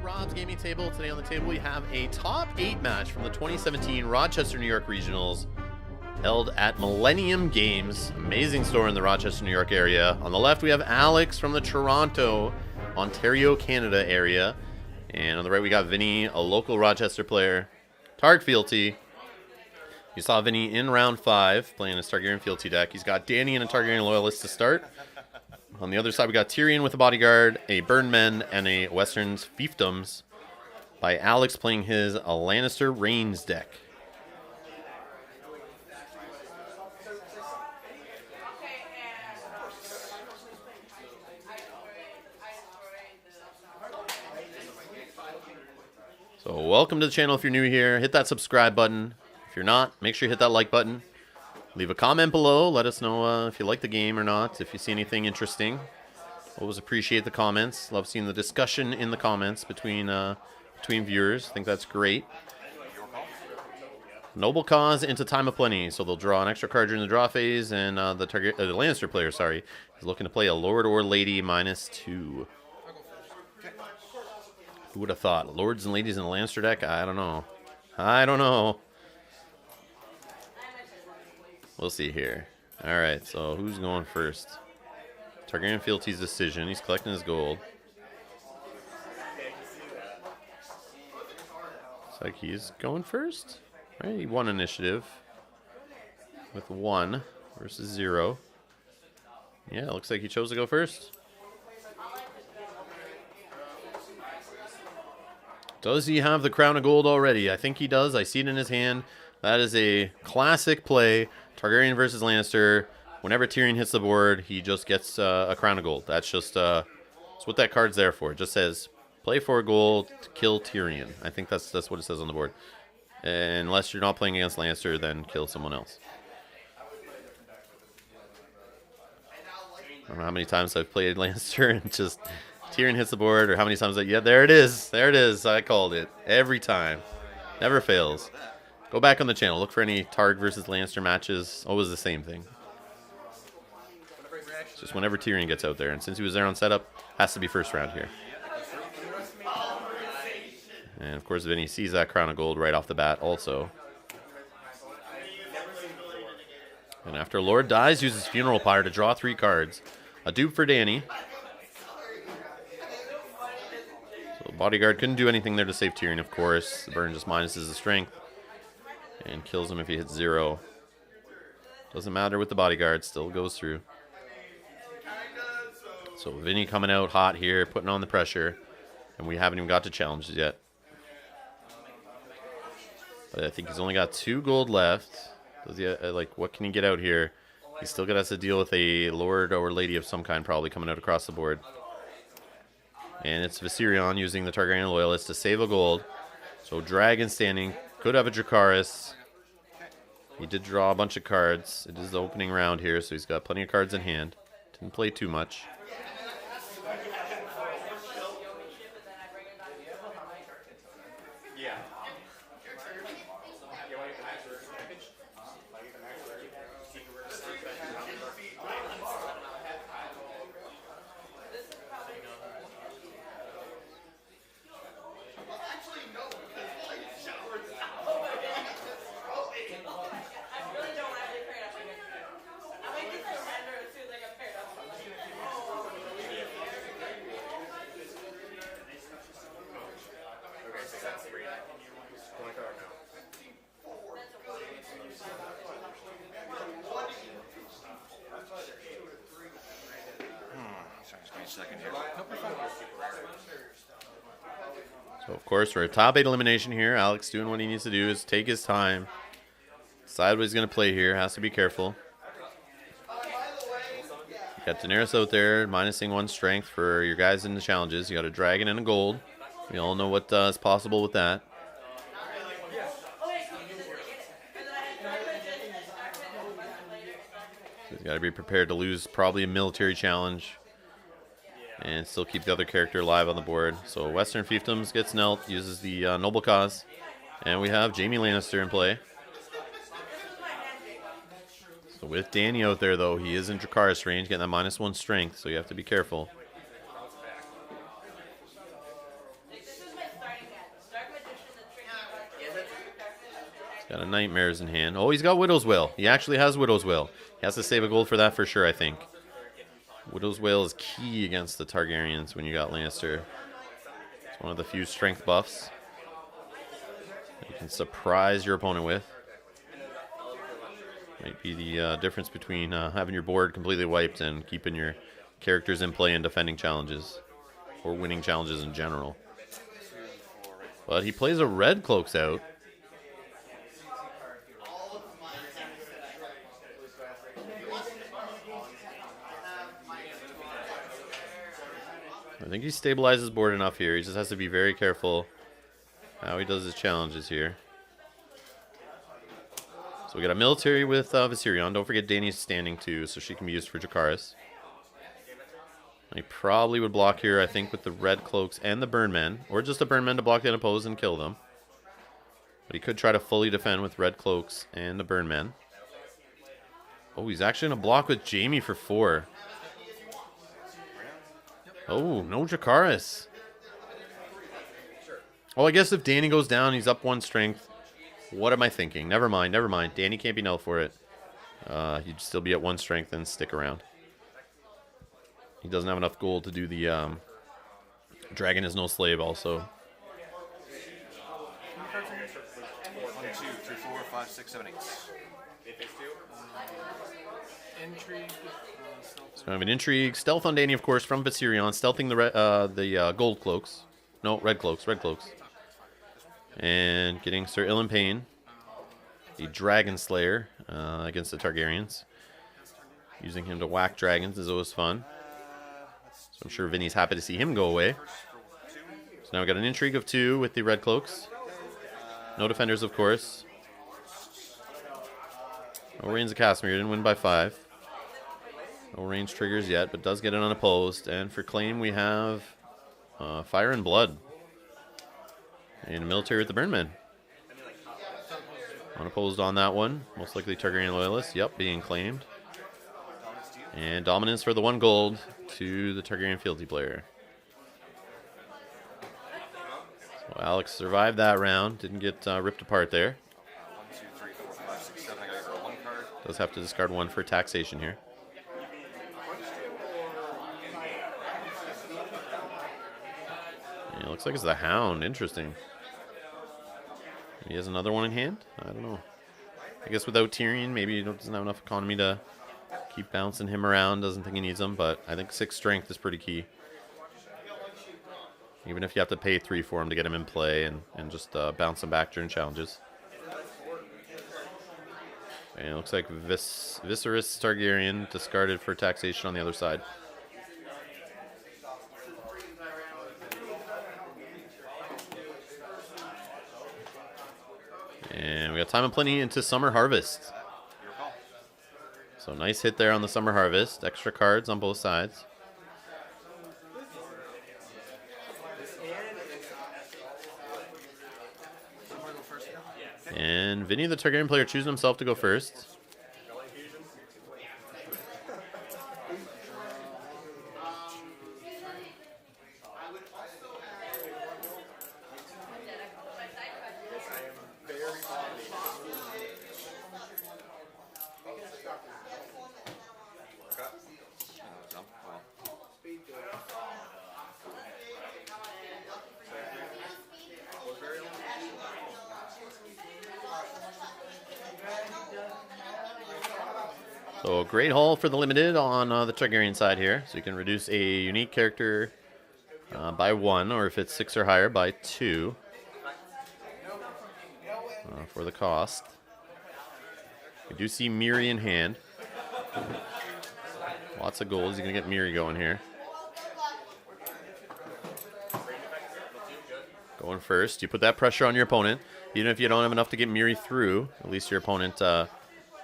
Rob's Gaming Table. Today on the table we have a top 8 match from the 2017 Rochester, New York Regionals held at Millennium Games. Amazing store in the Rochester, New York area. On the left we have Alex from the Toronto, Ontario, Canada area. And on the right we got Vinnie, a local Rochester player. Targaryen Fealty. You saw Vinnie in round 5 playing his Targaryen Fealty deck. He's got Danny and a Targaryen Loyalist to start. On the other side, we got Tyrion with a Bodyguard, a Burn Men, and a Western's Fiefdoms by Alex playing his Lannister Rains deck. So welcome to the channel if you're new here. Hit that subscribe button. If you're not, make sure you hit that like button. Leave a comment below. Let us know if you like the game or not, if you see anything interesting. Always appreciate the comments. Love seeing the discussion in the comments between viewers. I think that's great. Noble Cause into Time of Plenty. So they'll draw an extra card during the draw phase, and the Lannister player, is looking to play a Lord or Lady -2. Who would have thought? Lords and Ladies in the Lannister deck? I don't know. We'll see here. Alright, so who's going first? Targaryen Fealty's decision. He's collecting his gold. Looks like he's going first. Right, he won initiative with 1 versus 0. Yeah, looks like he chose to go first. Does he have the Crown of Gold already? I think he does. I see it in his hand. That is a classic play. Targaryen versus Lannister. Whenever Tyrion hits the board, he just gets a Crown of Gold. That's just that's what that card's there for. It just says, play for gold to kill Tyrion. I think that's what it says on the board. Unless you're not playing against Lannister, then kill someone else. I don't know how many times I've played Lannister and just Tyrion hits the board, or how many times yeah, there it is. There it is. I called it. Every time. Never fails. Go back on the channel. Look for any Targ versus Lannister matches. Always the same thing. It's just whenever Tyrion gets out there. And since he was there on setup, has to be first round here. And of course, Vinnie sees that Crown of Gold right off the bat also. And after Lord dies, uses Funeral Pyre to draw 3 cards. A dupe for Danny. So Bodyguard couldn't do anything there to save Tyrion, of course. The burn just minuses the strength. And kills him if he hits 0. Doesn't matter with the Bodyguard, still goes through. So Vinnie coming out hot here, putting on the pressure. And we haven't even got to challenges yet. But I think he's only got 2 gold left. Does he, what can he get out here? He's still going to have to deal with a Lord or Lady of some kind probably coming out across the board. And it's Viserion using the Targaryen Loyalist to save a gold. So Dragon standing. Could have a Dracarys. He did draw a bunch of cards. It is the opening round here, so he's got plenty of cards in hand. Didn't play too much. So of course we're a top 8 elimination here. Alex doing what he needs to do is take his time. Decide what he's going to play here. Has to be careful. You got Daenerys out there minusing 1 strength for your guys in the challenges. You got a dragon and a gold. We all know what is possible with that. So he's got to be prepared to lose probably a military challenge. And still keep the other character alive on the board. So Western Fiefdoms gets knelt, uses the Noble Cause. And we have Jaime Lannister in play. So with Danny out there, though, he is in Dracarys range, getting that -1 strength, so you have to be careful. Got a Nightmares in hand. Oh, he's got Widow's Wail. He actually has Widow's Wail. He has to save a gold for that for sure, I think. Widow's Wail is key against the Targaryens when you got Lannister. It's one of the few strength buffs you can surprise your opponent with. Might be the difference between having your board completely wiped and keeping your characters in play and defending challenges. Or winning challenges in general. But he plays a red Cloaks out. I think he stabilizes board enough here. He just has to be very careful how he does his challenges here. So we got a military with Viserion. Don't forget Dany's standing too, so she can be used for Dracarys. He probably would block here, I think, with the red cloaks and the burn men, or just the burn men to block the unopposed and kill them. But he could try to fully defend with red cloaks and the burn men. Oh, he's actually going to block with Jaime for 4. Oh, no Dracarys. Oh, I guess if Dany goes down, he's up 1 strength. What am I thinking? Never mind, never mind. Dany can't be null for it. He'd still be at 1 strength and stick around. He doesn't have enough gold to do the Dragon is no slave also. 1, 2, 3, 4, 5, 6, 7, 8. Intrigue. So I have an intrigue. Stealth on Dany, of course, from Viserion. Stealthing the gold cloaks. No, red cloaks. Red cloaks. And getting Sir Ilyn Payne, a Dragon Slayer against the Targaryens. Using him to whack dragons is always fun. So I'm sure Vinny's happy to see him go away. So now we got an intrigue of 2 with the red cloaks. No defenders, of course. No Reigns of Castamere. Didn't win by 5. No range triggers yet, but does get it unopposed. And for claim, we have Fire and Blood. And a military with the Burnmen. Unopposed on that one. Most likely Targaryen loyalists. Yep, being claimed. And dominance for the 1 gold to the Targaryen Fealty player. So Alex survived that round. Didn't get ripped apart there. 1, 2, 3, 4, 5, 6, 7. I gotta draw 1 card. Does have to discard 1 for taxation here. Yeah, looks like it's the Hound. Interesting. He has another one in hand? I don't know. I guess without Tyrion, maybe he doesn't have enough economy to keep bouncing him around. Doesn't think he needs them, but I think 6 strength is pretty key. Even if you have to pay 3 for him to get him in play and just bounce him back during challenges. And it looks like Viserys Targaryen discarded for taxation on the other side. And we got time and plenty into Summer Harvest. So nice hit there on the Summer Harvest. Extra cards on both sides. And Vinny, the Targaryen player, choosing himself to go first. So great haul for the limited on the Targaryen side here. So you can reduce a unique character by 1, or if it's 6 or higher, by 2 for the cost. We do see Miri in hand. Lots of goals. You're going to get Miri going here. Going first. You put that pressure on your opponent. Even if you don't have enough to get Miri through, at least your opponent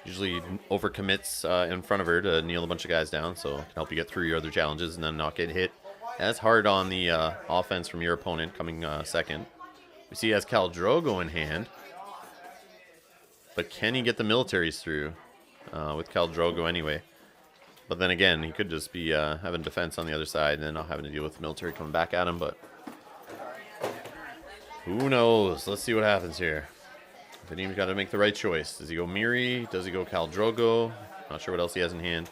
usually overcommits in front of her to kneel a bunch of guys down, so it can help you get through your other challenges and then not get hit as hard on the offense from your opponent coming second. We see he has Khal Drogo in hand, but can he get the militaries through with Khal Drogo anyway? But then again, he could just be having defense on the other side and then not having to deal with the military coming back at him, but who knows? Let's see what happens here. Vinny's got to make the right choice. Does he go Miri? Does he go Khal Drogo? Not sure what else he has in hand.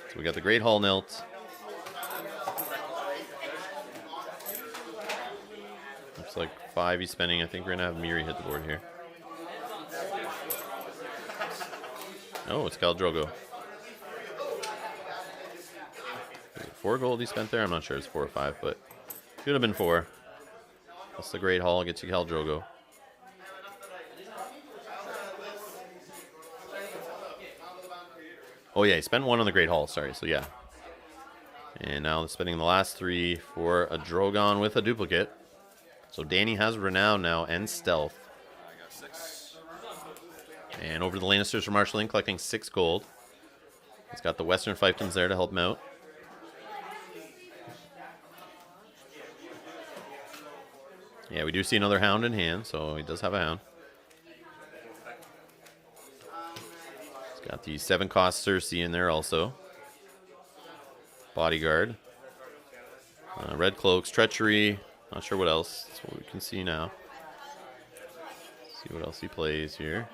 So we got the Great Hall Nelt. Looks like 5 he's spending. I think we're going to have Miri hit the board here. Oh, it's Khal Drogo. Is it 4 gold he spent there? I'm not sure it's 4 or 5, but should have been 4. That's the Great Hall. Gets you Khal Drogo. Oh yeah, he spent 1 on the Great Hall. Sorry, so yeah. And now spending the last 3 for a Drogon with a duplicate. So Danny has Renown now and Stealth. I got 6. And over to the Lannisters for marshalling, collecting 6 gold. He's got the Western Fiefdoms there to help him out. Yeah, we do see another Hound in hand, so he does have a Hound. He's got the 7-cost Cersei in there also. Bodyguard. Red Cloaks, Treachery. Not sure what else. That's what we can see now. See what else he plays here.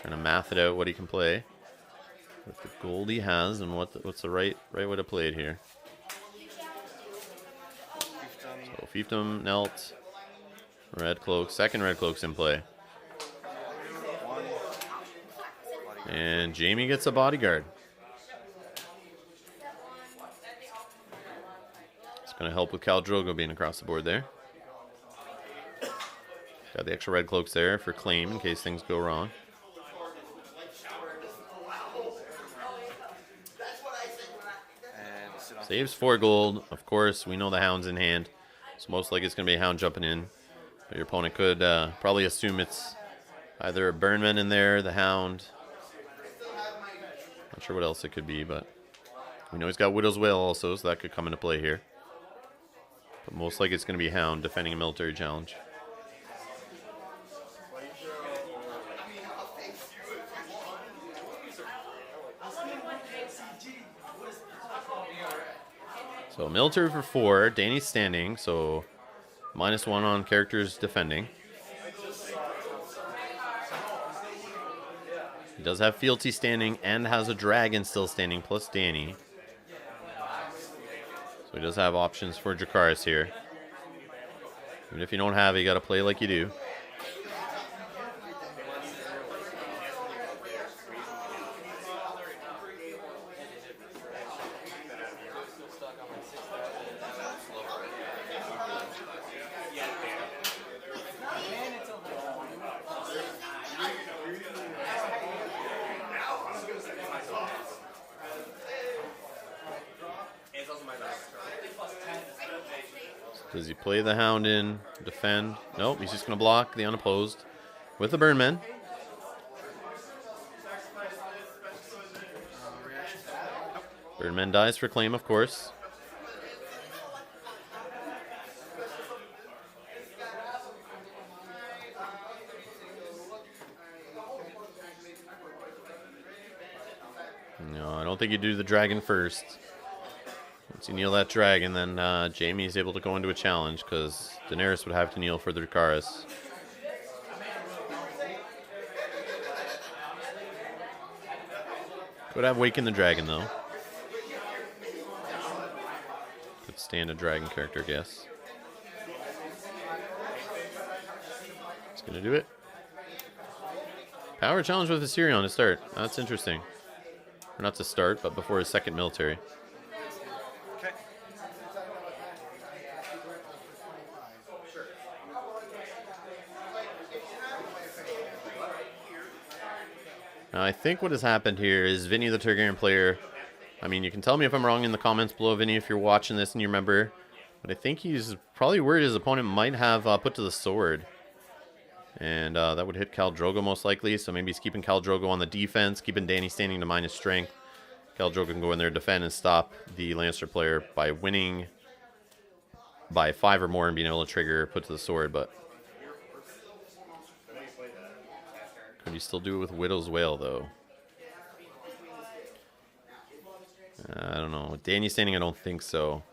Trying to math it out what he can play with the gold he has and what's the right way to play it here. So Fiefdom, Nelt, Red Cloak, 2nd Red Cloak's in play. And Jamie gets a Bodyguard. It's going to help with Khal Drogo being across the board there. Got the extra Red Cloaks there for claim in case things go wrong. Saves 4 gold. Of course, we know the Hound's in hand. So most likely it's going to be a Hound jumping in. But your opponent could probably assume it's either a Burnman in there, the Hound. Not sure what else it could be, but we know he's got Widow's Wail also, so that could come into play here. But most likely it's going to be Hound defending a military challenge. So military for 4, Danny's standing, so -1 on characters defending. He does have Fealty standing and has a Dragon still standing, plus Danny. So he does have options for Dracarys here. Even if you don't have it, you got to play like you do. Does he play the Hound in, defend? Nope, he's just going to block the unopposed with the Burnman. Burnman dies for claim, of course. No, I don't think you do the dragon first. Once you kneel that dragon, then Jamie is able to go into a challenge because Daenerys would have to kneel for the Dracarys. Could have Waken the Dragon, though. Could stand a dragon character, I guess. It's going to do it. Power challenge with Viserion to start. That's interesting. Or not to start, but before his 2nd military. Okay. Now, I think what has happened here is Vinnie, the Targaryen player. I mean, you can tell me if I'm wrong in the comments below, Vinnie, if you're watching this and you remember. But I think he's probably worried his opponent might have put to the sword. And that would hit Khal Drogo most likely. So maybe he's keeping Khal Drogo on the defense, keeping Danny standing to minus strength. Khal Drogo can go in there, defend, and stop the Lannister player by winning by 5 or more and being able to trigger put to the sword. But could he still do it with Widow's Wail, though? I don't know. With Danny standing, I don't think so.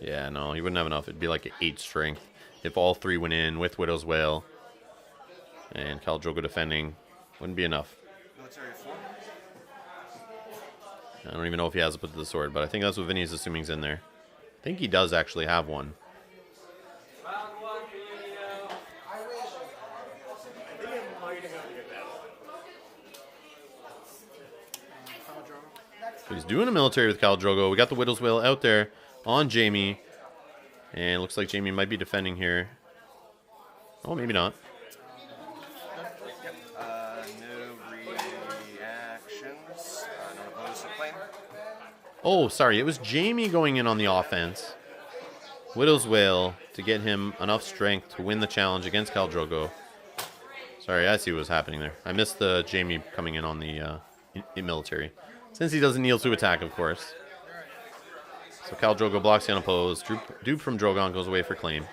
Yeah, no, he wouldn't have enough. It'd be like 8 strength if all 3 went in with Widow's Wail. And Khal Drogo defending. Wouldn't be enough. Military 4. I don't even know if he has to put to the sword, but I think that's what Vinny's assuming's in there. I think he does actually have one. So he's doing a military with Khal Drogo. We got the Widow's Wail out there on Jaime. And it looks like Jaime might be defending here. Oh, maybe not. No reactions. No opposed to claim. Oh, sorry. It was Jaime going in on the offense. Widow's Wail to get him enough strength to win the challenge against Khal Drogo. Sorry, I see what was happening there. I missed the Jaime coming in on the military. Since he doesn't kneel to attack, of course. So Khal Drogo blocks the unopposed. Dupe from Drogon goes away for claim.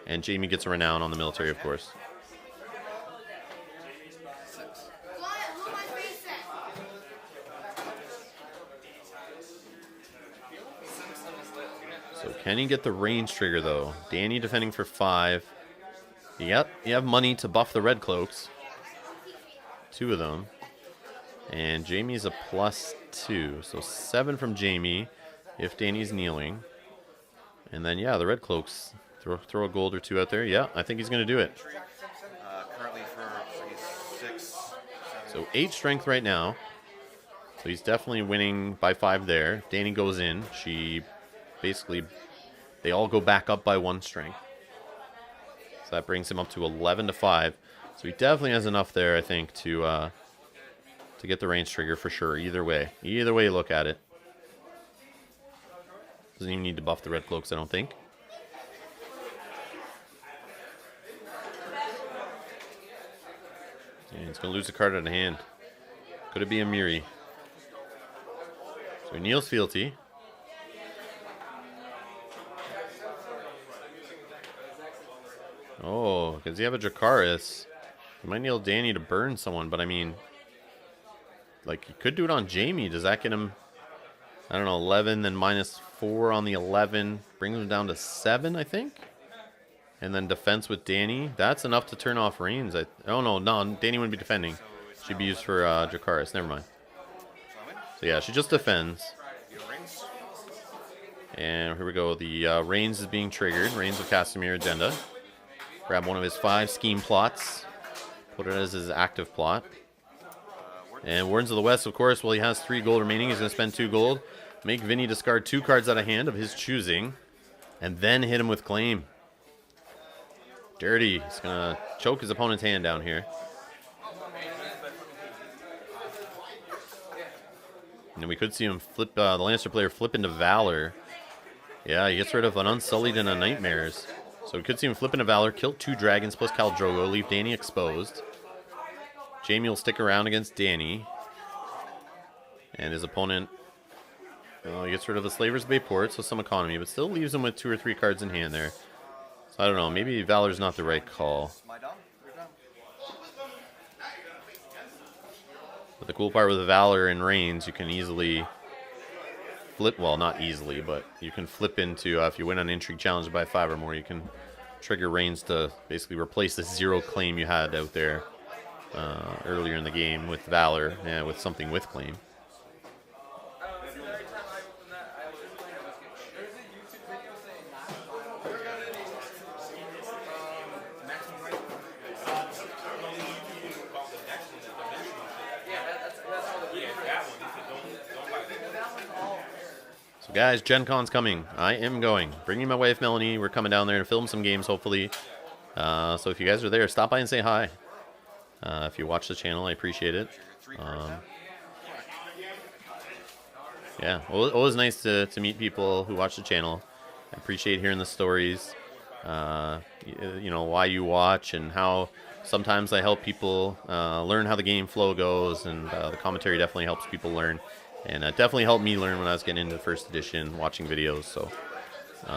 And Jaime gets a renown on the military, of course. So can he get the range trigger, though? Danny defending for 5. Yep, you have money to buff the red cloaks. 2 of them. And Jaime's a +2. So 7 from Jaime if Danny's kneeling. And then, yeah, the red cloaks. Throw a gold or 2 out there. Yeah, I think he's going to do it. Currently for 6, 7. So 8 strength right now. So he's definitely winning by 5 there. If Danny goes in, she basically, they all go back up by 1 strength. So that brings him up to 11 to 5. So he definitely has enough there, I think, to get the range trigger for sure. Either way you look at it. Doesn't even need to buff the red cloaks, I don't think. And he's going to lose a card out of hand. Could it be a Miri? So he kneels Fealty. Oh, does he have a Dracarys? He might kneel Danny to burn someone, but I mean, like, he could do it on Jaime. Does that get him, I don't know, 11, then -4 on the 11. Brings him down to 7, I think. And then defense with Danny. That's enough to turn off Rains. Oh, no, Danny wouldn't be defending. She'd be used for Dracarys. Never mind. So, yeah, she just defends. And here we go. The Rains is being triggered. Rains of Castamere agenda. Grab one of his 5 scheme plots. Put it as his active plot. And Wardens of the West, of course, well, he has 3 gold remaining. He's going to spend 2 gold. Make Vinnie discard 2 cards out of hand of his choosing. And then hit him with claim. Dirty. He's going to choke his opponent's hand down here. And then we could see him flip, the Lannister player flip into Valor. Yeah, he gets rid of an Unsullied and a Nightmares. So we could see him flip into Valor, kill 2 dragons plus Khal Drogo, leave Danny exposed. Jaime will stick around against Danny. And his opponent, well, he gets rid of the Slaver's Bay Port, so some economy, but still leaves him with 2 or 3 cards in hand there. So I don't know, maybe Valor's not the right call. But the cool part with Valor and Rains, you can easily flip, well, not easily, but you can flip into, if you win an Intrigue Challenge by 5 or more, you can trigger Rains to basically replace the 0 claim you had out there earlier in the game with Valor, with something with claim. So guys, Gen Con's coming. I am going. Bringing my wife Melanie. We're coming down there to film some games, hopefully. So if you guys are there, stop by and say hi. If you watch the channel, I appreciate it. Yeah, always nice to meet people who watch the channel. I appreciate hearing the stories. You know, why you watch and how sometimes I help people learn how the game flow goes, and the commentary definitely helps people learn. And it definitely helped me learn when I was getting into first edition, watching videos. So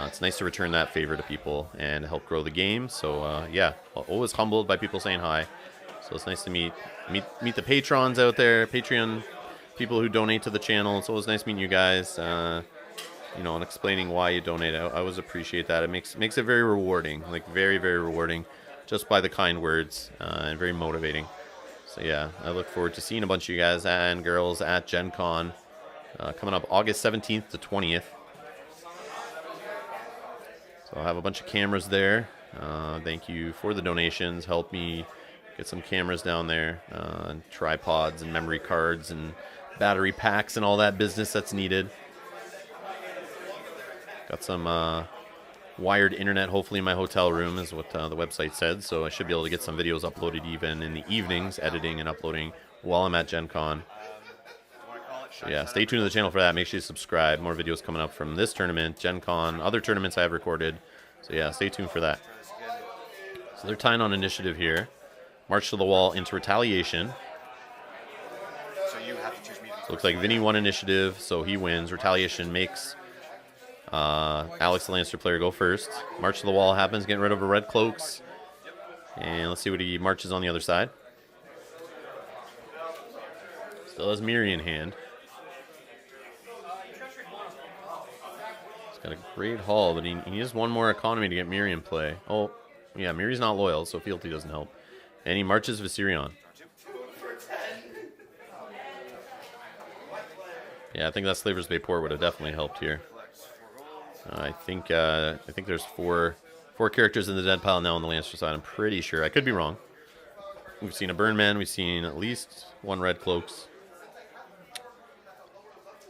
it's nice to return that favor to people and help grow the game. So yeah, always humbled by people saying hi. So it's nice to meet the patrons out there, Patreon people who donate to the channel. It's always nice meeting you guys. you know, and explaining why you donate. I always appreciate that. It makes it very rewarding, like very, very rewarding, just by the kind words, and very motivating. So yeah, I look forward to seeing a bunch of you guys and girls at Gen Con coming up August 17th to 20th. So I'll have a bunch of cameras there. Thank you for the donations. Help me get some cameras down there, and tripods and memory cards and battery packs and all that business that's needed. Got some wired internet, hopefully, in my hotel room, is what the website said. So I should be able to get some videos uploaded even in the evenings, editing and uploading while I'm at Gen Con. So yeah, stay tuned to the channel for that. Make sure you subscribe. More videos coming up from this tournament, Gen Con, other tournaments I have recorded. So yeah, stay tuned for that. So they're tying on initiative here. March to the wall into retaliation. So you have to choose me. So looks like Vinnie won initiative, so he wins. Retaliation makes Alex, the Lannister player, go first. March to the wall happens, getting rid of the red cloaks. And let's see what he marches on the other side. Still has Miri in hand. He's got a great haul, but he needs one more economy to get Miri in play. Oh, yeah, Miri's not loyal, so Fealty doesn't help. And he marches Viserion. Yeah, I think that Slaver's Bay port would have definitely helped here. I think there's four characters in the dead pile now on the Lannister side. I'm pretty sure. I could be wrong. We've seen a Burn Man. We've seen at least one Red Cloaks.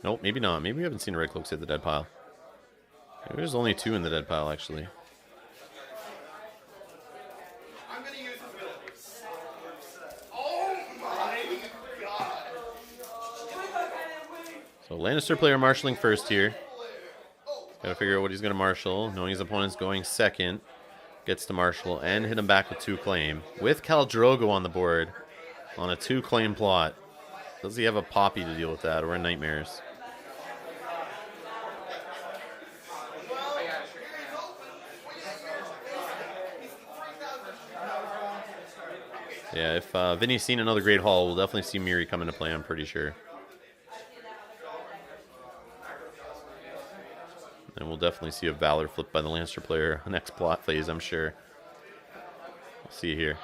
Nope, maybe not. Maybe we haven't seen a Red Cloaks hit the dead pile. Maybe there's only 2 in the dead pile, actually. So Lannister player marshalling first here. Gotta figure out what he's gonna marshal, knowing his opponent's going second. Gets to marshal and hit him back with 2 claim. With Khal Drogo on the board on a 2 claim plot. Does he have a Poppy to deal with that, or a Nightmares? Yeah, if Vinny's seen another great haul, we'll definitely see Miri come into play, I'm pretty sure. And we'll definitely see a Valor flipped by the Lannister player next plot phase, I'm sure. We'll see here.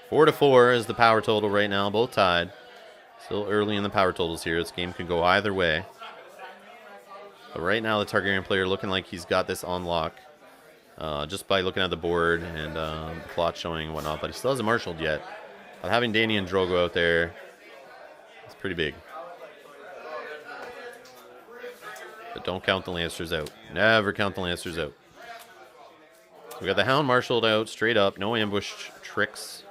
4-4 is the power total right now, both tied. Still early in the power totals here. This game can go either way. But right now, the Targaryen player looking like he's got this on lock. Just by looking at the board and the plot showing and whatnot. But he still hasn't marshaled yet. But having Danny and Drogo out there, it's pretty big. But don't count the Lannisters out. Never count the Lannisters out. So we got the Hound marshaled out straight up. No ambush tricks.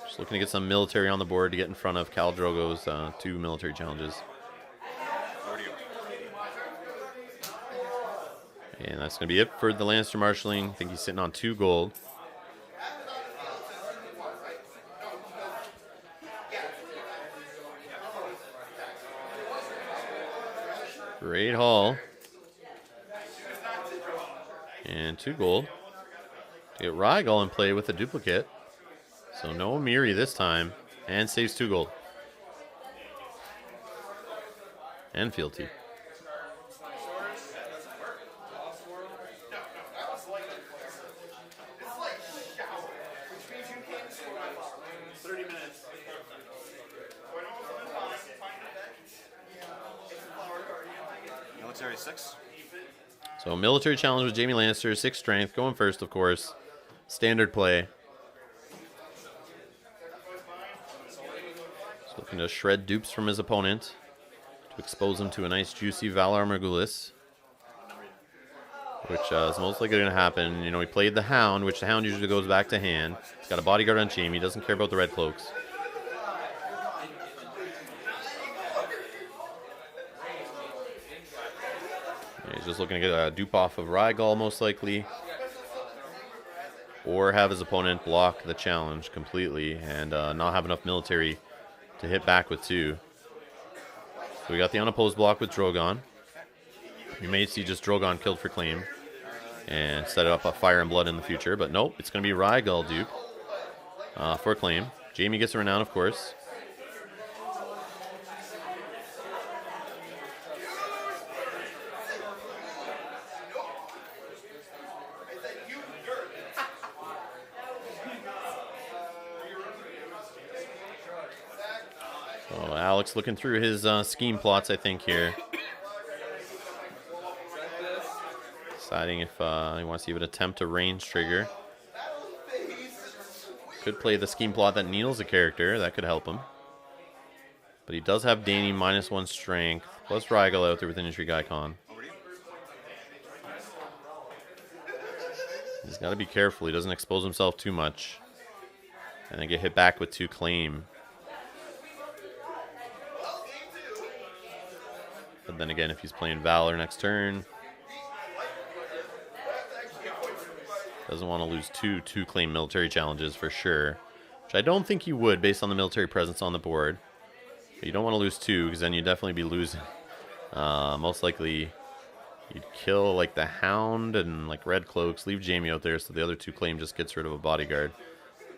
Just looking to get some military on the board to get in front of Khal Drogo's 2 military challenges. And that's going to be it for the Lannister marshalling. I think he's sitting on 2 gold. Great haul. And 2 gold. To get Rhaegal in play with a duplicate. So no Miri this time. And saves 2 gold. And Fealty. Military 6. So military challenge with Jaime Lannister, 6 strength, going first, of course. Standard play. Just looking to shred dupes from his opponent to expose him to a nice juicy Valar Morghulis, which is most likely going to happen. You know, he played the Hound, which the Hound usually goes back to hand. He's got a bodyguard on Jaime. He doesn't care about the Red Cloaks. He's just looking to get a dupe off of Rhaegal, most likely. Or have his opponent block the challenge completely and not have enough military to hit back with 2. So we got the unopposed block with Drogon. You may see just Drogon killed for claim and set up a Fire and Blood in the future. But nope, it's going to be Rhaegal dupe for claim. Jaime gets a renown, of course. So Alex looking through his scheme plots, I think, here. Deciding if he wants to even attempt a range trigger. Could play the scheme plot that Neil's a character. That could help him. But he does have Danny -1 strength, plus Rygel out there with an intrigue icon. He's got to be careful. He doesn't expose himself too much. And then get hit back with 2 claim. But then again, if he's playing Valor next turn, doesn't want to lose two claim military challenges for sure. Which I don't think he would based on the military presence on the board. But you don't want to lose 2 because then you'd definitely be losing. Most likely you'd kill like the Hound and like Red Cloaks, leave Jamie out there so the other 2 claim just gets rid of a bodyguard.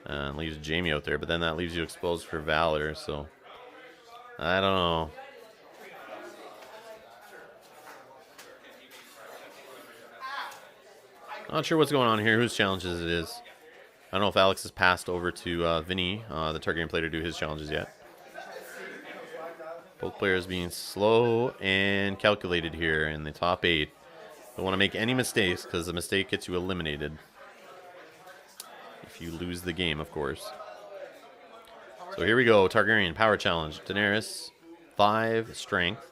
And leaves Jamie out there, but then that leaves you exposed for Valor, so I don't know. Not sure what's going on here, whose challenges it is. I don't know if Alex has passed over to Vinnie, the Targaryen player, to do his challenges yet. Both players being slow and calculated here in the top 8. Don't want to make any mistakes because a mistake gets you eliminated. If you lose the game, of course. So here we go, Targaryen Power Challenge. Daenerys, 5 strength.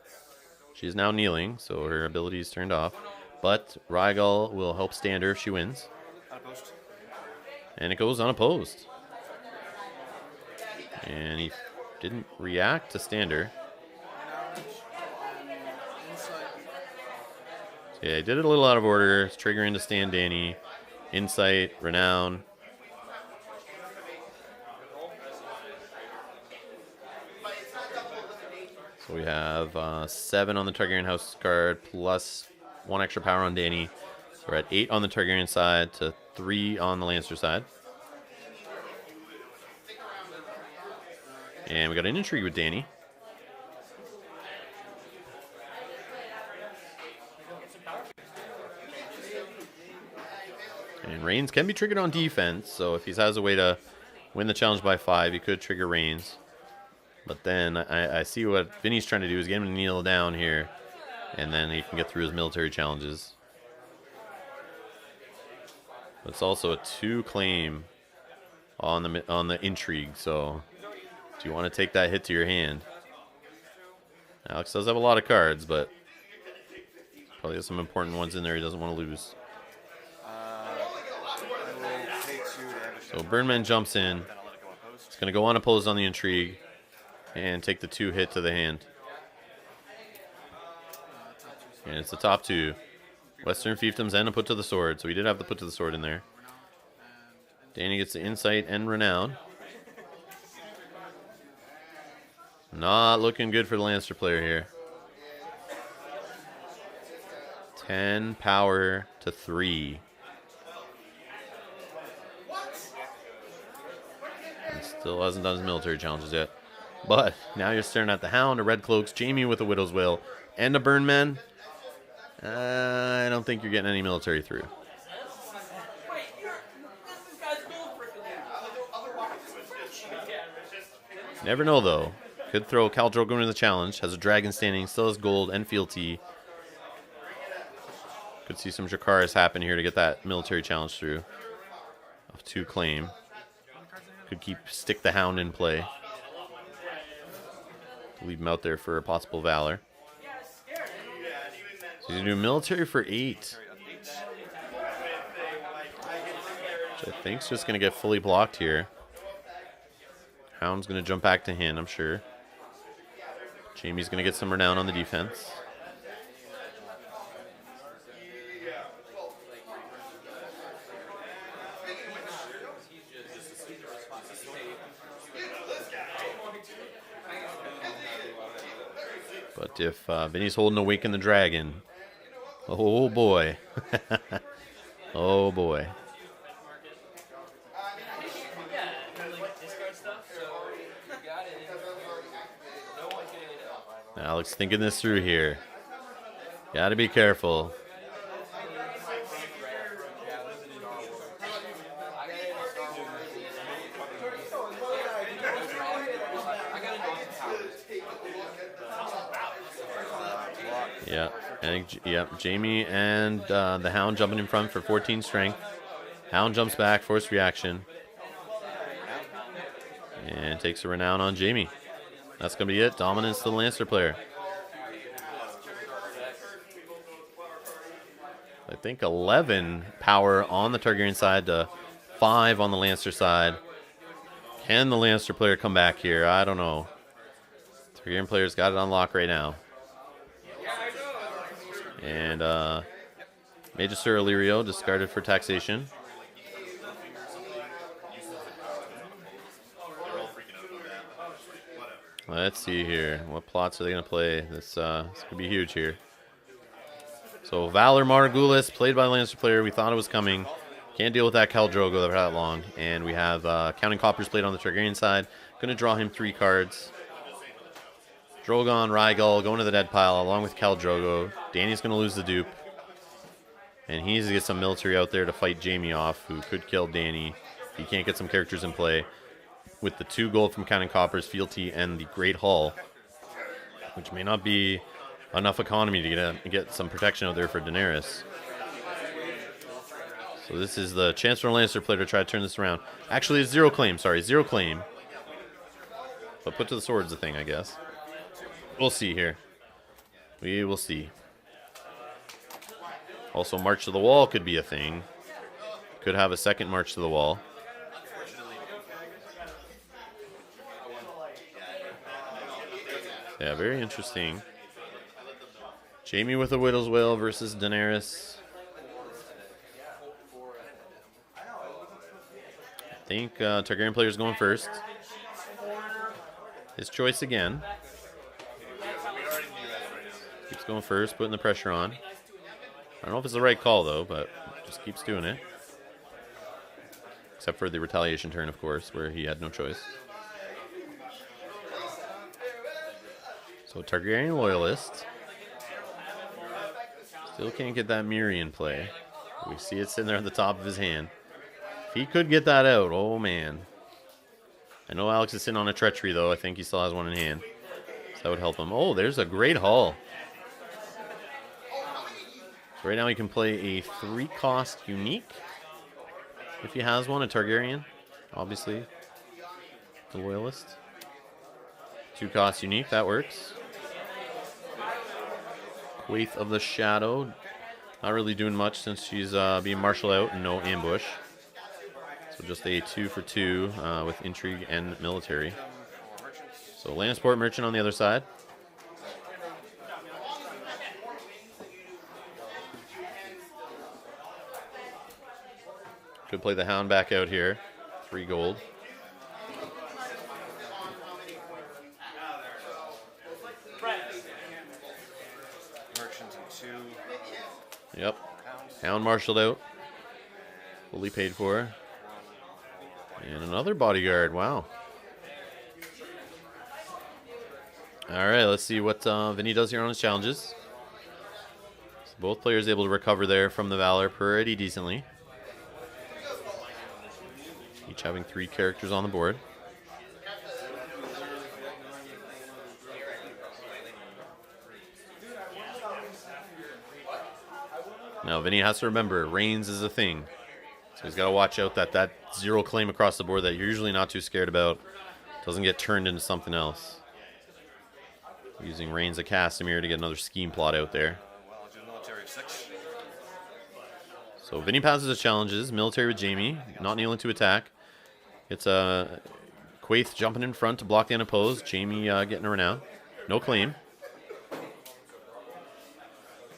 She is now kneeling, so her ability is turned off. But Rygel will help stand her if she wins. Unopposed. And it goes unopposed. And he didn't react to stand her. So yeah, he did it a little out of order. It's triggering to stand Danny. Insight, Renown. So we have 7 on the Targaryen house card, plus 1 extra power on Danny. So we're at 8 on the Targaryen side to 3 on the Lannister side. And we got an intrigue with Danny. And Rains can be triggered on defense, so if he has a way to win the challenge by 5, he could trigger Rains. But then I see what Vinny's trying to do is get him to kneel down here, and then he can get through his military challenges. But it's also a 2 claim on the intrigue, so do you want to take that hit to your hand? Alex does have a lot of cards, but probably has some important ones in there he doesn't want to lose. So Burnman jumps in. It's going to go unopposed on the intrigue and take the 2 hit to the hand. And it's the top 2. Western fiefdoms and a put to the sword. So he did have the put to the sword in there. Danny gets the insight and renown. Not looking good for the Lannister player here. 10 power to 3. And still hasn't done his military challenges yet. But now you're staring at the Hound, a Red Cloaks, Jamie with a Widow's Wail, and a Burnman. I don't think you're getting any military through. Never know, though. Could throw Khal Drogo into the challenge. Has a dragon standing, still has gold and fealty. Could see some Dracarys happen here to get that military challenge through. Of 2 claim. Could stick the Hound in play. Leave him out there for a possible Valor. So he's going to do military for 8. Which I think is just going to get fully blocked here. Hound's going to jump back to hand, I'm sure. Jamie's going to get some renown on the defense. But if Vinny's holding Awaken the Dragon, oh boy. Oh boy. Alex thinking this through here. Gotta be careful. Yeah, I think, yeah, Jamie and the Hound jumping in front for 14 strength. Hound jumps back, forced reaction. And takes a renown on Jamie. That's going to be it. Dominance to the Lannister player. I think 11 power on the Targaryen side to 5 on the Lannister side. Can the Lannister player come back here? I don't know. Targaryen player's got it on lock right now. And Magister Illyrio discarded for taxation. Let's see here. What plots are they going to play? This could be huge here. So Valor Margulis, played by the Lannister player. We thought it was coming. Can't deal with that Khal Drogo for that long. And we have Counting Coppers played on the Targaryen side. Going to draw him 3 cards. Drogon, Rhaegal going to the dead pile along with Khal Drogo. Dany's going to lose the dupe. And he needs to get some military out there to fight Jamie off, who could kill Dany. He can't get some characters in play. With the 2 gold from Counting Coppers, Fealty, and the Great Hall, which may not be enough economy to get some protection out there for Daenerys. So this is the chance for a Lannister player to try to turn this around. Actually, it's 0 claim. Sorry, 0 claim. But put to the sword's the thing, I guess. We'll see here. We will see. Also, March to the Wall could be a thing. Could have a second March to the Wall. Yeah, very interesting. Jamie with a Widow's Wail versus Daenerys. I think Targaryen player's going first. His choice again. Keeps going first, putting the pressure on. I don't know if it's the right call, though, but just keeps doing it. Except for the retaliation turn, of course, where he had no choice. So Targaryen Loyalist. Still can't get that Mirri in play. We see it sitting there at the top of his hand. If he could get that out, oh man. I know Alex is sitting on a treachery, though. I think he still has one in hand. So that would help him. Oh, there's a Great Hall. So right now he can play a 3-cost unique. If he has one, a Targaryen. Obviously, the Loyalist. 2-cost unique, that works. Quaith of the Shadow. Not really doing much since she's being marshaled out and no ambush. So just a 2 for 2 with intrigue and military. So Landsport Merchant on the other side. Could play the Hound back out here. 3 gold. Yep. Hound marshaled out. Fully paid for. And another bodyguard. Wow. Alright, let's see what Vinnie does here on his challenges. So both players able to recover there from the Valor pretty decently. Each having 3 characters on the board. Now, Vinnie has to remember, Rains is a thing. So he's got to watch out that 0 claim across the board that you're usually not too scared about doesn't get turned into something else. Using Rains of Castamere to get another scheme plot out there. So Vinnie passes his challenges. Military with Jamie, not kneeling to attack. It's Quaith jumping in front to block the unopposed. Jamie getting a renown. No claim.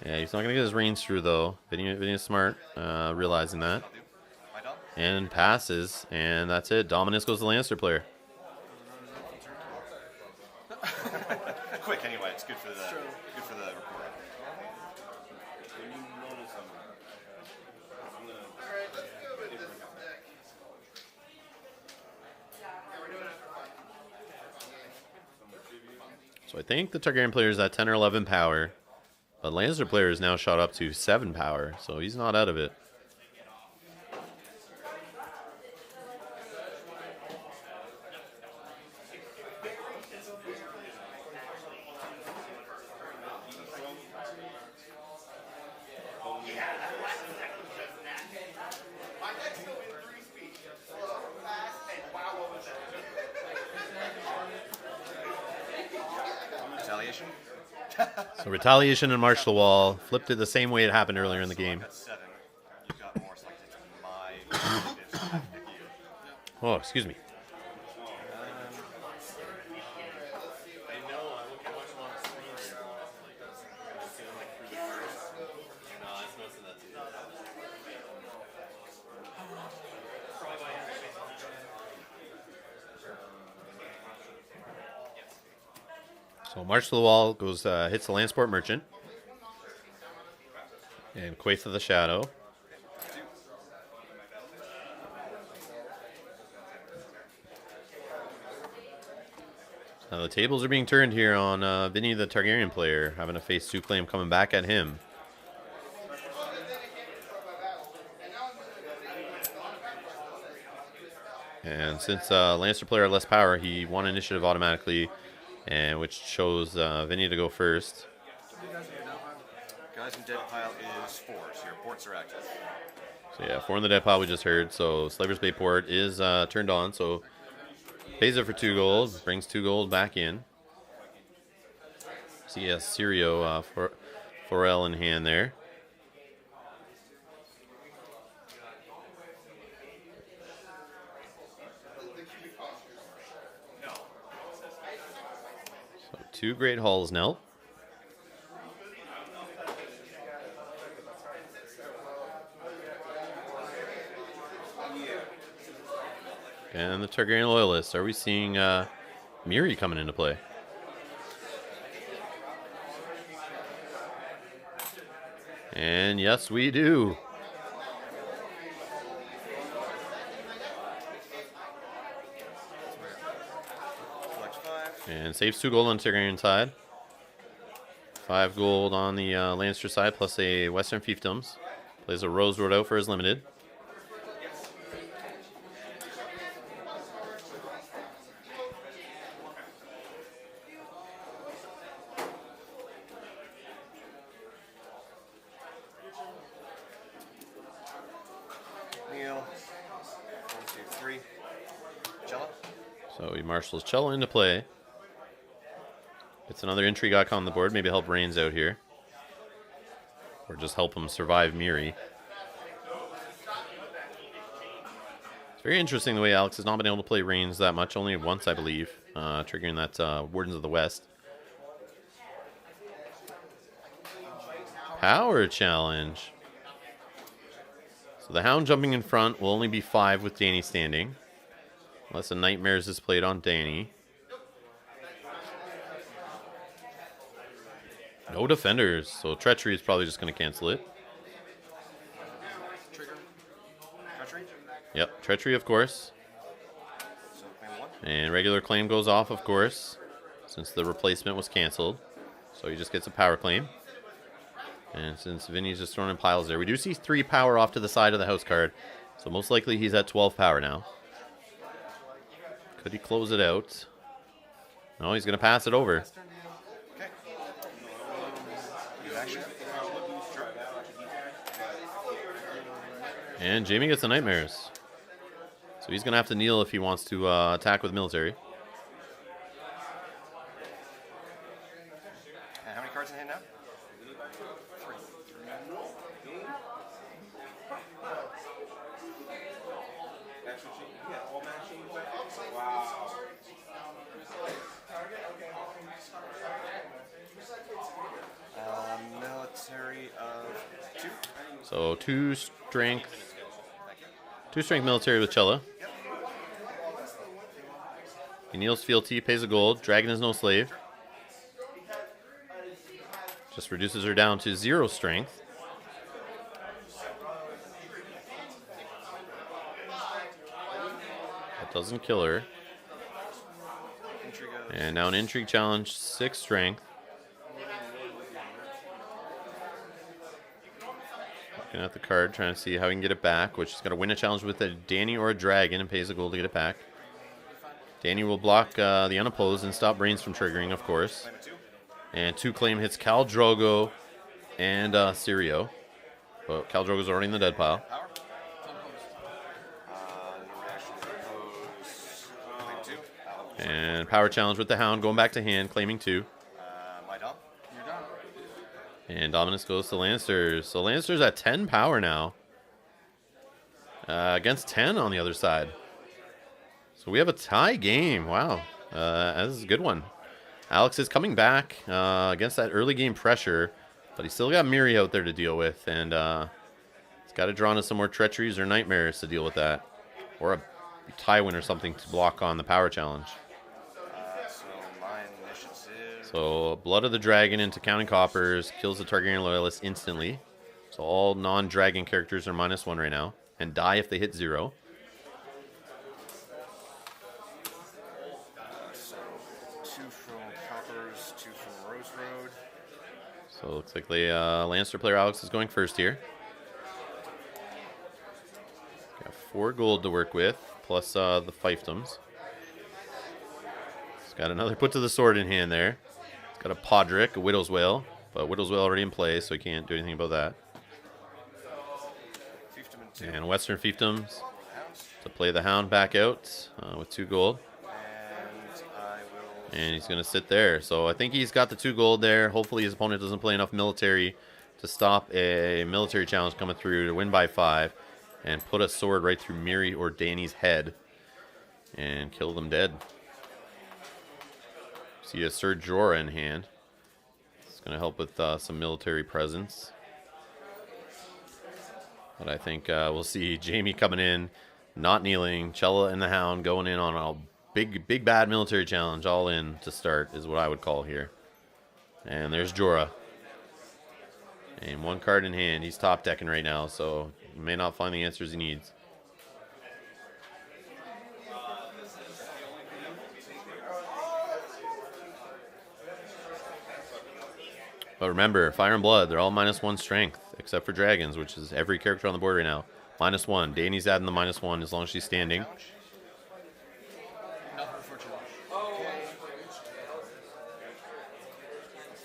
Yeah, he's not going to get his Rains through, though. Vinnie is smart, realizing that. And passes, and that's it. Dominus goes to the Lannister player. Quick, anyway. It's good for the recording. So I think the Targaryen player is at 10 or 11 power. But Lannister player is now shot up to 7 power, so he's not out of it. Retaliation. So retaliation and march to the wall. Flipped it the same way it happened earlier in the game. At 7, you got more selected to my bitch. Oh, excuse me. So march to the wall goes hits the Landsport Merchant and Quaith of the Shadow. Now the tables are being turned here on Vinnie, the Targaryen player, having to face 2 claim coming back at him. And since Lannister player had less power, he won initiative automatically, and which chose Vinnie to go first. Guys in dead pile is 4, so your ports are active. So yeah, 4 in the dead pile we just heard. So Slaver's Bay port is turned on, so pays it for 2 gold, brings 2 gold back in. So yeah, Sirio for Forel in hand there. So 2 Great Halls now. And the Targaryen Loyalists. Are we seeing Miri coming into play? And yes, we do. Select 5. And saves 2 gold on the Targaryen side. 5 gold on the Lannister side, plus a Western Fiefdoms. Plays a Rose Road out for his limited. Neil. 1, 2, 3. Jella. So he marshals Cello into play. It's another intrigue icon on the board. Maybe help Rains out here. Or just help him survive Miri. It's very interesting the way Alex has not been able to play Rains that much. Only once, I believe. Triggering that Wardens of the West. Power challenge. So the Hound jumping in front will only be 5 with Danny standing. Unless a Nightmares is played on Danny. No defenders, so Treachery is probably just going to cancel it. Trigger. Treachery. Yep, Treachery, of course. So claim 1. And regular claim goes off, of course, since the replacement was canceled. So he just gets a power claim. And since Vinny's just throwing in piles there, we do see 3 power off to the side of the house card. So most likely he's at 12 power now. Could he close it out? No, he's going to pass it over. Okay. Good action. And Jamie gets the Nightmares. So he's going to have to kneel if he wants to attack with military. And how many cards in hand now? 3. Military of 2. So 2 strength. 2 strength military with Cella. He kneels fealty, pays a gold. Dragon is no slave. Just reduces her down to 0 strength. That doesn't kill her. And now an intrigue challenge, 6 strength. Looking at the card, trying to see how he can get it back, which is going to win a challenge with a Danny or a Dragon and pays a gold to get it back. Danny will block the unopposed and stop Brains from triggering, of course. And 2 claim hits Khal Drogo and Sirio. But Khal Drogo's already in the dead pile. Power. No reaction to oppose. Claim 2. And power challenge with the Hound, going back to hand, claiming 2. And dominance goes to Lannisters. So Lannisters at 10 power now. Against 10 on the other side. So we have a tie game. Wow. This is a good one. Alex is coming back against that early game pressure. But he's still got Miri out there to deal with. And he's got to draw into some more treacheries or nightmares to deal with that. Or a tie win or something to block on the power challenge. So Blood of the Dragon into Counting Coppers kills the Targaryen Loyalist instantly. So all non-dragon characters are -1 right now. And die if they hit 0. So 2 from Coppers, 2 from Rose Road. So it looks like the Lannister player Alex is going first here. Got 4 gold to work with, plus the fiefdoms. He's got another put to the sword in hand there. He's got a Podrick, a Widow's Wail, but Widow's Wail already in play, so he can't do anything about that. And Western Fiefdoms to play the Hound back out with 2 gold. And he's going to sit there. So I think he's got the 2 gold there. Hopefully his opponent doesn't play enough military to stop a military challenge coming through to win by 5. And put a sword right through Miri or Dany's head. And kill them dead. See a Ser Jorah in hand. It's going to help with some military presence. But I think we'll see Jaime coming in, not kneeling. Chella and the Hound going in on a big bad military challenge. All in to start is what I would call here. And there's Jorah. And 1 card in hand. He's top decking right now, so he may not find the answers he needs. But remember, Fire and Blood, they're all -1 strength, except for Dragons, which is every character on the board right now. -1. Dany's adding the -1 as long as she's standing.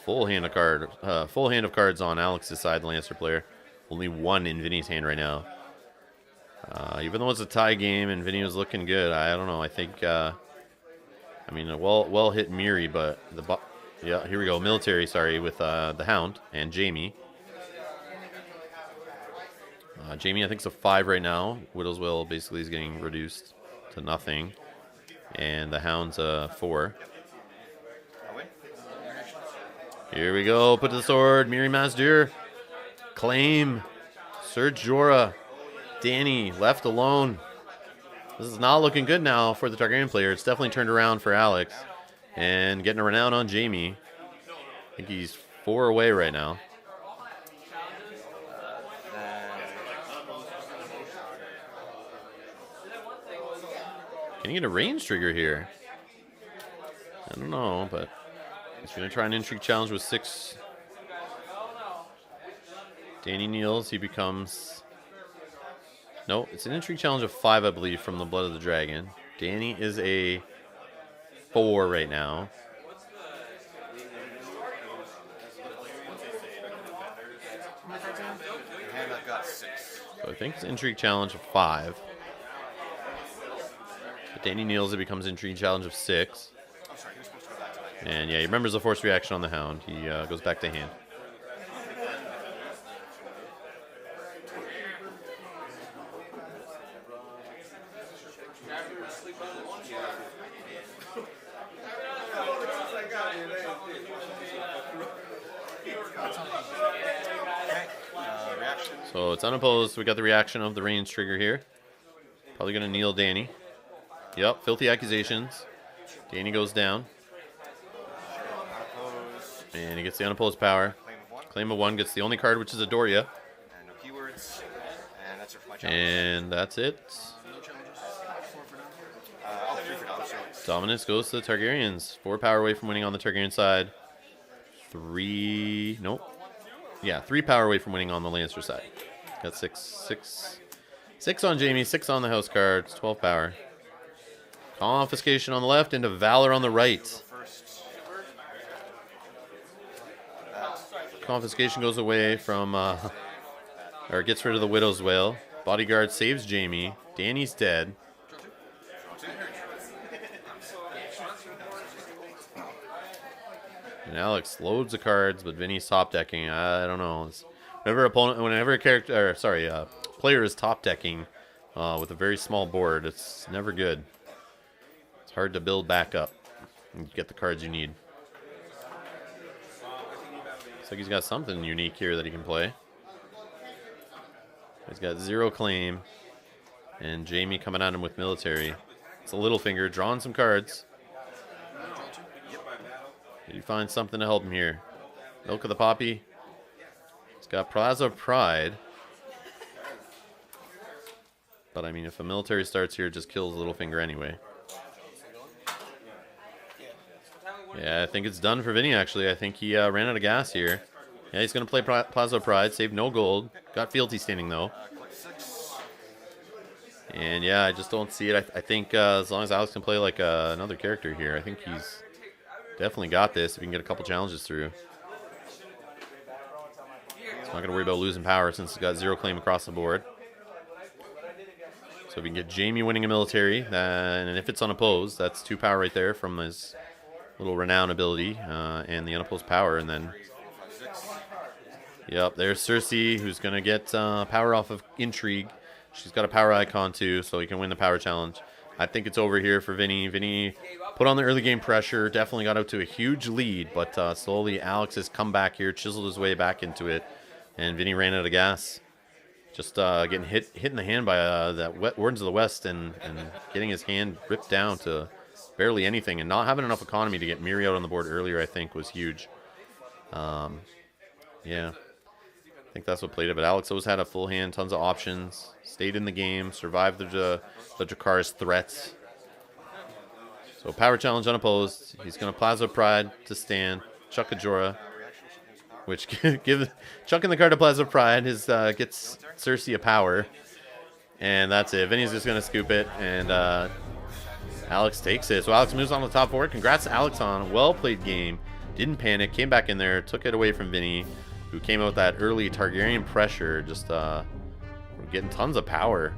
Full hand of cards on Alex's side, the Lannister player. Only 1 in Vinnie's hand right now. Even though it's a tie game and Vinnie was looking good, I don't know. I think, I mean, a well hit Miri, but yeah, here we go. Military, sorry, with the Hound and Jaime. Jaime, I think, is a 5 right now. Widow's Will basically is getting reduced to nothing. And the Hound's a 4. Here we go. Put to the sword. Miri Mazdur. Claim. Ser Jorah. Dany left alone. This is not looking good now for the Targaryen player. It's definitely turned around for Alex. And getting a renown on Jaime. I think he's 4 away right now. Can he get a range trigger here? I don't know, but he's going to try an intrigue challenge with 6. Dany kneels. He becomes... No, it's an intrigue challenge of 5, I believe, from the Blood of the Dragon. Dany is a 4 right now. So I think it's intrigue challenge of 5. But Dany kneels. It becomes intrigue challenge of 6. And yeah, he remembers the force reaction on the Hound. He goes back to hand. So it's unopposed. We got the reaction of the range trigger here. Probably going to kneel Dany. Yep, filthy accusations. Dany goes down. And he gets the unopposed power. Claim of 1 gets the only card, which is a Doria. And no keywords. And that's it for my challenge. And that's it. Dominance goes to the Targaryens. 4 power away from winning on the Targaryen side. 3... Nope. Yeah, 3 power away from winning on the Lannister side. Got 6 on Jaime, 6 on the house cards, 12 power. Confiscation on the left into Valor on the right. Confiscation goes away from, or gets rid of the Widow's Wail. Bodyguard saves Jaime. Dany's dead. And Alex loads of cards, but Vinny's top decking. I don't know. Whenever a character, or sorry, player is top decking with a very small board, it's never good. It's hard to build back up and get the cards you need. Looks like he's got something unique here that he can play. He's got 0 claim, and Jamie coming at him with military. It's a Littlefinger drawing some cards. Did he find something to help him here? Milk of the Poppy. He's got Plaza of Pride. But I mean, if a military starts here, it just kills Littlefinger anyway. Yeah, I think it's done for Vinny, actually. I think he ran out of gas here. Yeah, he's going to play Plaza of Pride, save no gold. Got Fealty standing, though. And yeah, I just don't see it. I think as long as Alex can play like another character here, I think he's definitely got this if he can get a couple challenges through. He's not going to worry about losing power since he's got 0 claim across the board. So if we can get Jamie winning a military, and if it's unopposed, that's 2 power right there from his little renown ability and the unopposed power. And then, yep, there's Cersei, who's going to get power off of Intrigue. She's got a power icon too, so he can win the power challenge. I think it's over here for Vinny. Vinny put on the early game pressure, definitely got out to a huge lead, but slowly Alex has come back here, chiseled his way back into it, and Vinny ran out of gas. Just getting hit in the hand by that Wardens of the West and getting his hand ripped down to barely anything, and not having enough economy to get Miri out on the board earlier, I think, was huge. Yeah. I think that's what played it, but Alex always had a full hand, tons of options, stayed in the game, survived the Dracarys threats. So power challenge unopposed. He's going to Plaza Pride to stand, chuck a Jorah, which chucking the card to Plaza Pride gets Cersei a power, and that's it. Vinny's just going to scoop it, and Alex takes it. So Alex moves on to the top 4. Congrats to Alex on a well-played game. Didn't panic, came back in there, took it away from Vinny, who came out with that early Targaryen pressure, just getting tons of power,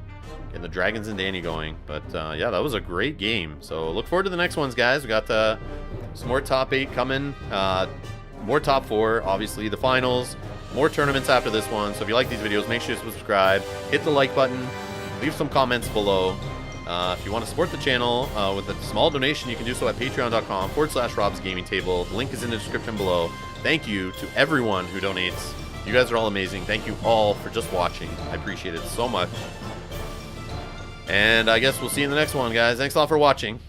getting the Dragons and Dany going. But yeah, that was a great game. So look forward to the next ones, guys. We got some more top 8 coming, more top 4, obviously the finals, more tournaments after this one. So if you like these videos, make sure to subscribe, hit the like button, leave some comments below. If you want to support the channel with a small donation, you can do so at patreon.com/robsgamingtable. The link is in the description below. Thank you to everyone who donates. You guys are all amazing. Thank you all for just watching. I appreciate it so much. And I guess we'll see you in the next one, guys. Thanks a lot for watching.